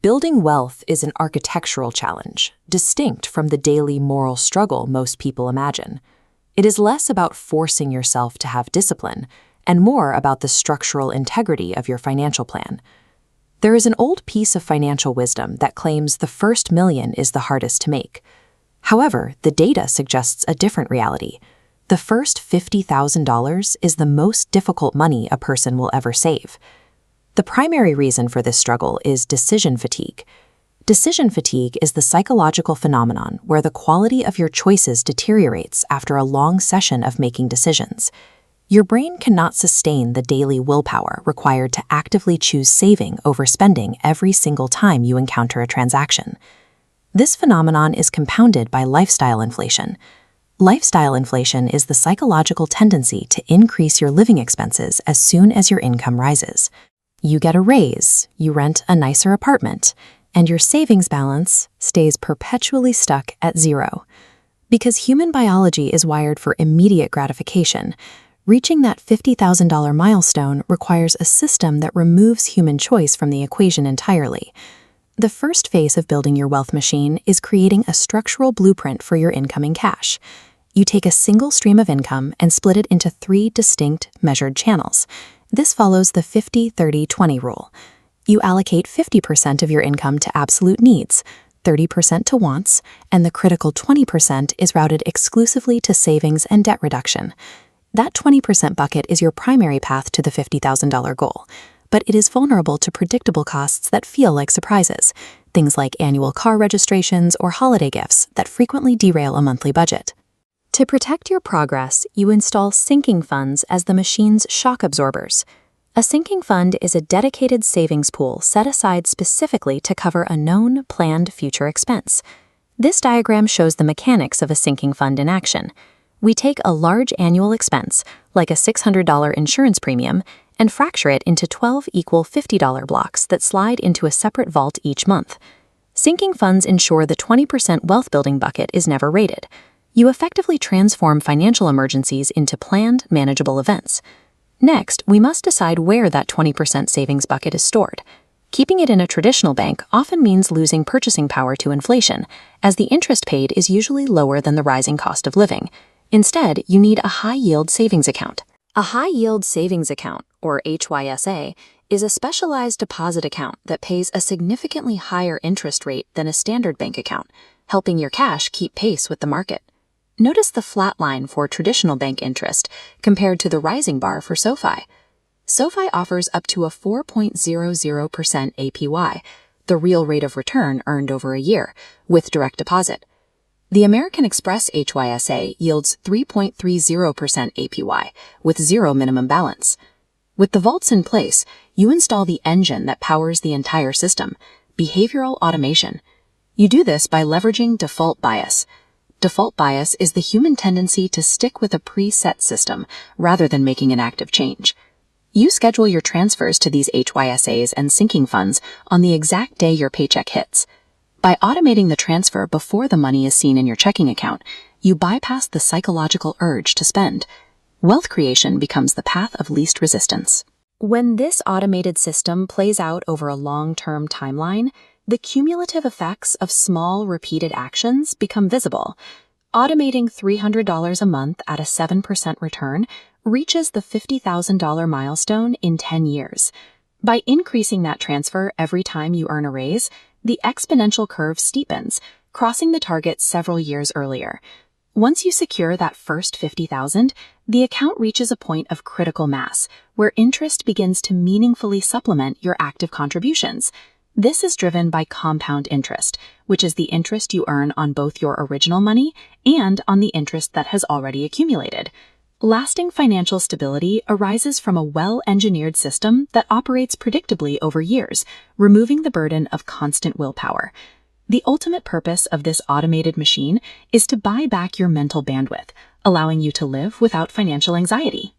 Building wealth is an architectural challenge, distinct from the daily moral struggle most people imagine. It is less about forcing yourself to have discipline and more about the structural integrity of your financial plan. There is an old piece of financial wisdom that claims the first million is the hardest to make. However, the data suggests a different reality. The first $50,000 is the most difficult money a person will ever save. The primary reason for this struggle is decision fatigue. Decision fatigue is the psychological phenomenon where the quality of your choices deteriorates after a long session of making decisions. Your brain cannot sustain the daily willpower required to actively choose saving over spending every single time you encounter a transaction. This phenomenon is compounded by lifestyle inflation. Lifestyle inflation is the psychological tendency to increase your living expenses as soon as your income rises. You get a raise, you rent a nicer apartment, and your savings balance stays perpetually stuck at zero. Because human biology is wired for immediate gratification, reaching that $50,000 milestone requires a system that removes human choice from the equation entirely. The first phase of building your wealth machine is creating a structural blueprint for your incoming cash. You take a single stream of income and split it into 3 distinct, measured channels. This follows the 50-30-20 rule. You allocate 50% of your income to absolute needs, 30% to wants, and the critical 20% is routed exclusively to savings and debt reduction. That 20% bucket is your primary path to the $50,000 goal, but it is vulnerable to predictable costs that feel like surprises, things like annual car registrations or holiday gifts that frequently derail a monthly budget. To protect your progress, you install sinking funds as the machine's shock absorbers. A sinking fund is a dedicated savings pool set aside specifically to cover a known, planned future expense. This diagram shows the mechanics of a sinking fund in action. We take a large annual expense, like a $600 insurance premium, and fracture it into 12 equal $50 blocks that slide into a separate vault each month. Sinking funds ensure the 20% wealth building bucket is never raided. You effectively transform financial emergencies into planned, manageable events. Next, we must decide where that 20% savings bucket is stored. Keeping it in a traditional bank often means losing purchasing power to inflation, as the interest paid is usually lower than the rising cost of living. Instead, you need a high-yield savings account. A high-yield savings account, or HYSA, is a specialized deposit account that pays a significantly higher interest rate than a standard bank account, helping your cash keep pace with the market. Notice the flat line for traditional bank interest compared to the rising bar for SoFi. SoFi offers up to a 4.00% APY, the real rate of return earned over a year, with direct deposit. The American Express HYSA yields 3.30% APY, with zero minimum balance. With the vaults in place, you install the engine that powers the entire system, behavioral automation. You do this by leveraging default bias. Default bias is the human tendency to stick with a preset system rather than making an active change. You schedule your transfers to these HYSAs and sinking funds on the exact day your paycheck hits. By automating the transfer before the money is seen in your checking account, you bypass the psychological urge to spend. Wealth creation becomes the path of least resistance. When this automated system plays out over a long-term timeline, the cumulative effects of small, repeated actions become visible. Automating $300 a month at a 7% return reaches the $50,000 milestone in 10 years. By increasing that transfer every time you earn a raise, the exponential curve steepens, crossing the target several years earlier. Once you secure that first $50,000, the account reaches a point of critical mass, where interest begins to meaningfully supplement your active contributions. This is driven by compound interest, which is the interest you earn on both your original money and on the interest that has already accumulated. Lasting financial stability arises from a well-engineered system that operates predictably over years, removing the burden of constant willpower. The ultimate purpose of this automated machine is to buy back your mental bandwidth, allowing you to live without financial anxiety.